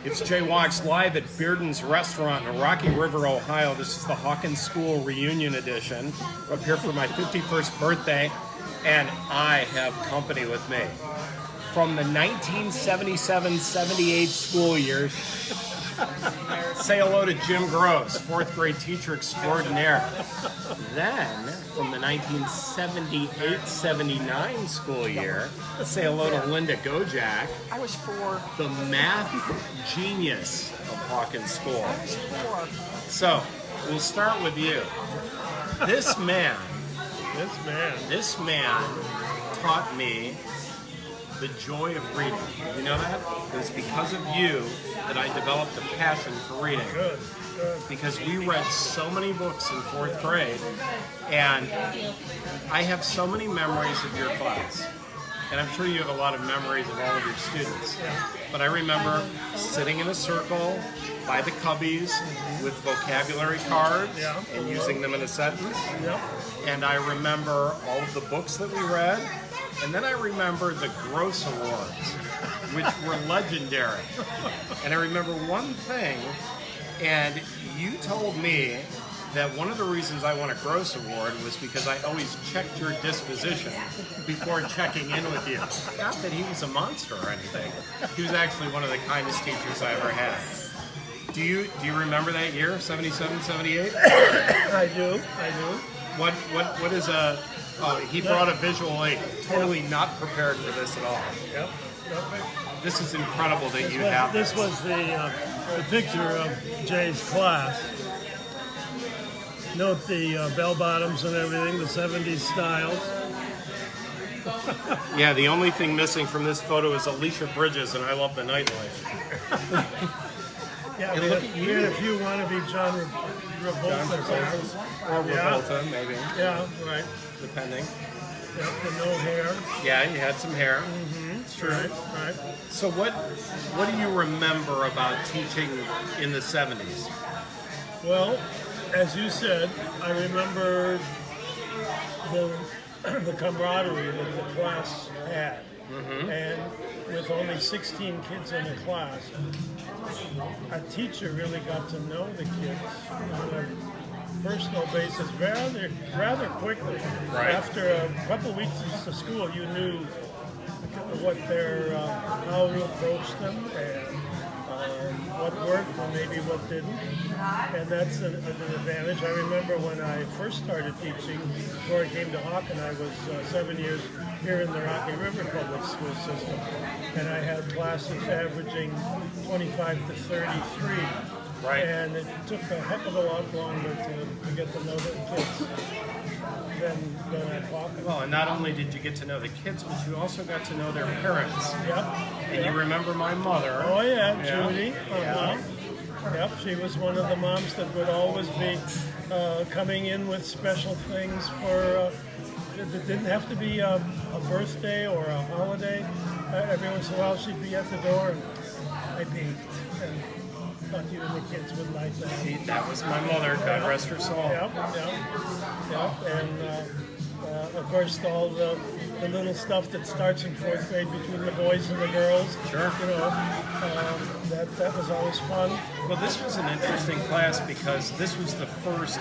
It's Jay Wachs live at Bearden's Restaurant in Rocky River, Ohio. This is the Hawken School reunion edition. We're up here for my 51st birthday, and I have company with me. From the 1977-78 school year, say hello to Jim Gross, fourth grade teacher extraordinaire. Then, from the 1978-79 school year, say hello to Linda Gojak. I was 4. The math genius of Hawken School. I was 4. So, we'll start with you. This man taught me the joy of reading. You know that? It was because of you that I developed a passion for reading. Good. Because we read so many books in fourth grade, and I have so many memories of your class. And I'm sure you have a lot of memories of all of your students. But I remember sitting in a circle by the cubbies with vocabulary cards and using them in a sentence. And I remember all of the books that we read. And then I remember the Gross Awards, which were legendary. And I remember one thing, and you told me that one of the reasons I won a Gross Award was because I always checked your disposition before checking in with you. Not that he was a monster or anything. He was actually one of the kindest teachers I ever had. Do you remember that year, 77, 78? I do. What is a... Oh, he brought a visual aid. Totally not prepared for this at all. Yep. This is incredible that you have this. Was the picture of Jay's class. Note the bell bottoms and everything, the 70s styles. Yeah, the only thing missing from this photo is Alicia Bridges and I Love the Nightlife. Yeah, and we look had, at we you. had a few wannabe John Travolta. Or Revolta, maybe, Yeah, right. depending. Yep, the no hair. Yeah, you had some hair. It's true. Right. So what do you remember about teaching in the 70s? Well, as you said, I remember the camaraderie that the class had. And with only 16 kids in the class, a teacher really got to know the kids on a personal basis rather quickly. Right. After a couple of weeks of school, you knew what their how to approach them and what worked and maybe what didn't, and that's an advantage. I remember when I first started teaching, before I came to Hawken, I was 7 years here in the Rocky River Public School System, and I had classes averaging 25 to 33. Right. And it took a heck of a lot longer to get to know the kids than at Hawken. Well, and not only did you get to know the kids, but you also got to know their parents. Yep. And you remember my mother. Oh yeah, Judy. Yeah. Yep, she was one of the moms that would always be coming in with special things for. It didn't have to be a birthday or a holiday. Every once in a while, she'd be at the door, and I baked, and thought you and the kids would like that. See, that was my mother. God rest her soul. Yep. And of course, all the little stuff that starts in fourth grade between the boys and the girls. Sure. You know, that was always fun. Well, this was an interesting class because this was the first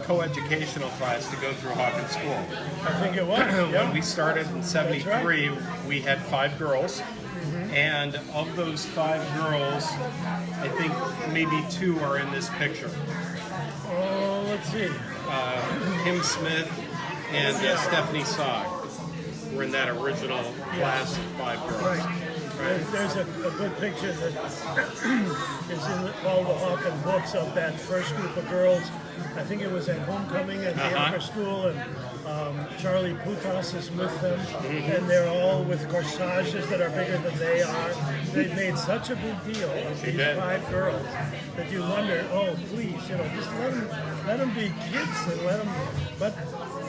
coeducational class to go through Hawken School. I think it was. When we started in 73, we had 5 girls. And of those 5 girls, I think maybe 2 are in this picture. Oh, let's see. Kim Smith and Stephanie Sogg were in that original class of 5 girls. Right. There's a good picture that is in all the Hawken books of that first group of girls. I think it was at homecoming at the upper school, and Charlie Putas is with them, and they're all with corsages that are bigger than they are. They made such a big deal of these 5 girls that you wonder, oh, please, just let them be kids and let them. But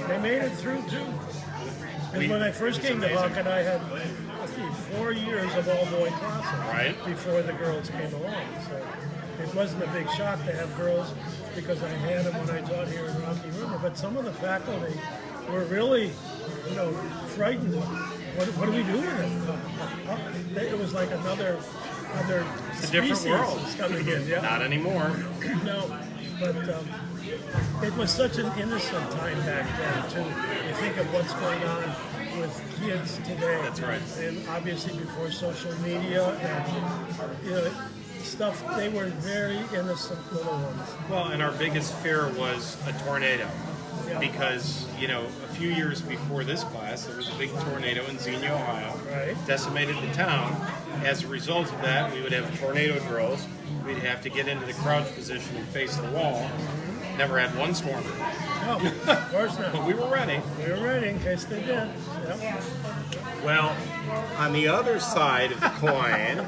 they made it through too. And when I first came to Hawken, I had 4 years of all-boy classes before the girls came along. So it wasn't a big shock to have girls because I had them when I taught here in Rocky River. But some of the faculty were really, frightened. What do we do with them? It was like another other It's a different species world. is coming in. Yeah. Not anymore. No, but it was such an innocent time back then, too. You think of what's going on with kids today. That's right. And obviously before social media and, stuff, they were very innocent little ones. Well, and our biggest fear was a tornado. Yeah. Because, a few years before this class, there was a big tornado in Xenia, Ohio. Right. Decimated the town. As a result of that, we would have tornado drills. We'd have to get into the crouch position and face the wall. Never had one storm. No, of course not. But we were ready. We were ready in case they did. Yep. Well, on the other side of the coin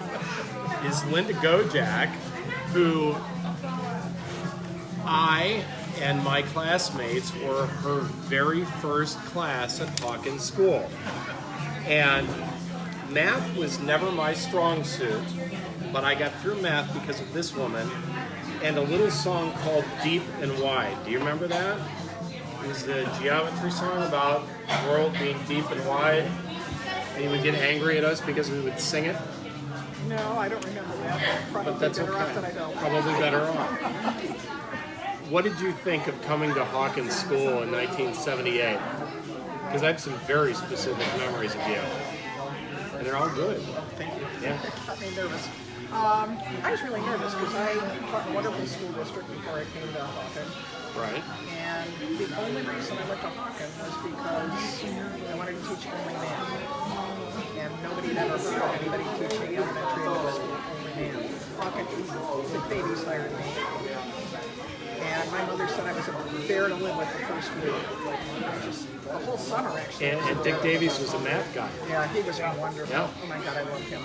is Linda Gojak, who I and my classmates were her very first class at Hawken School. And math was never my strong suit, but I got through math because of this woman and a little song called Deep and Wide. Do you remember that? It was the geometry song about the world being deep and wide. And you would get angry at us because we would sing it. No, I don't remember that. Probably But that's better off okay. than I don't. Probably better off. What did you think of coming to Hawken School in 1978? Because I have some very specific memories of you. And they're all good. Thank you. Yeah. Got me nervous. I was really nervous because I taught in a wonderful school district before I came to Hawken. Right. And the only reason I went to Hawken was because I wanted to teach only math. And nobody had ever heard of anybody teaching elementary or middle school only math. Hawken, the babies hired me. And my mother said I was a bear to live with the first week. Just the whole summer, actually. And Dick Davies was a math guy. Yeah, he was wonderful. Yeah. Oh my God, I loved him.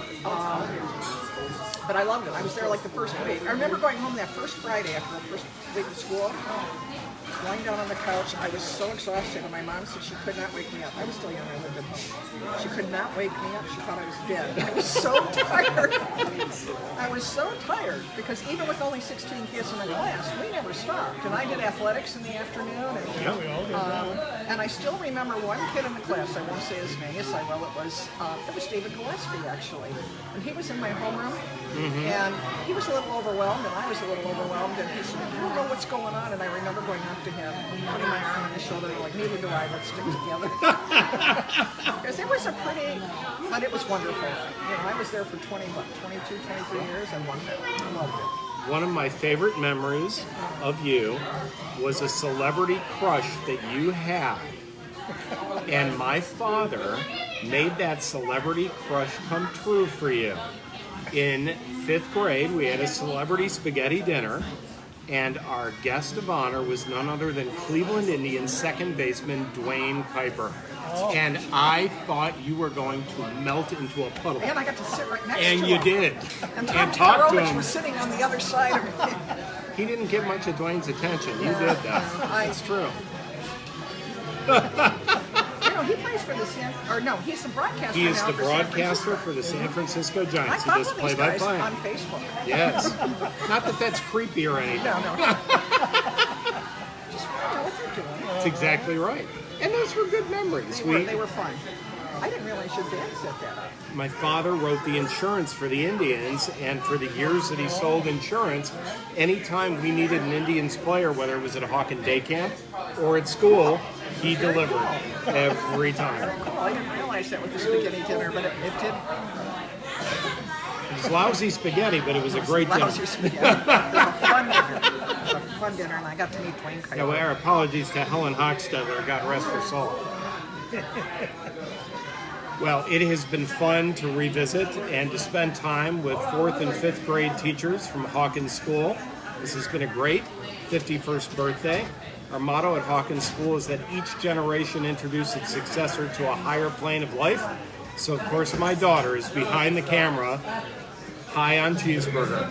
But I loved it. I was there like the first week. I remember going home that first Friday after the first week of school, lying down on the couch. I was so exhausted, and my mom said she could not wake me up. I was still young. I lived at home. She could not wake me up. She thought I was dead. I was so tired. I was so tired because even with only 16 kids in the class, we never stopped. And I did athletics in the afternoon. And, Yeah, we all did that. and I still remember one kid in the class. I won't say his name. Yes, I will. It was David Gillespie, actually. And he was in my homeroom. And he was a little overwhelmed, and I was a little overwhelmed. And he said, "I don't know what's going on." And I remember going up to him, putting my arm on his shoulder, like, "Neither do I. Let's stick together." Because it was but it was wonderful. I was there for 22, 23 years. I loved it. I loved it. One of my favorite memories of you was a celebrity crush that you had. And my father made that celebrity crush come true for you. In 5th grade, we had a celebrity spaghetti dinner, and our guest of honor was none other than Cleveland Indians second baseman Dwayne Kuiper. Oh. And I thought you were going to melt into a puddle. And I got to sit right next to And him. you did. And And Tom talk to Tarovich him. was sitting on the other side of me. He didn't get much of Dwayne's attention. You did that. It's true. He plays for the he's the broadcaster. He is now the for San broadcaster Francisco. for the San Francisco I Giants. He talk does to these guys play-by-play. on Facebook. Yes. Not that that's creepy or anything. No. Just know what they're doing. That's exactly right. And those were good memories. They were fun. I didn't realize your dad set that up. My father wrote the insurance for the Indians, and for the years that he sold insurance, anytime we needed an Indians player, whether it was at a Hawken day camp or at school, he delivered every time. Cool. I didn't realize that with the spaghetti dinner, but it did. It was lousy spaghetti, but it was a great dinner. Lousy spaghetti. It was a fun dinner. It was a fun dinner, and I got to meet Dwayne Kuiper. Yeah, well, our apologies to Helen Hochstetler, God rest her soul. Well, it has been fun to revisit and to spend time with 4th and 5th grade teachers from Hawken School. This has been a great 51st birthday. Our motto at Hawken School is that each generation introduces its successor to a higher plane of life. So, of course, my daughter is behind the camera, high on cheeseburger.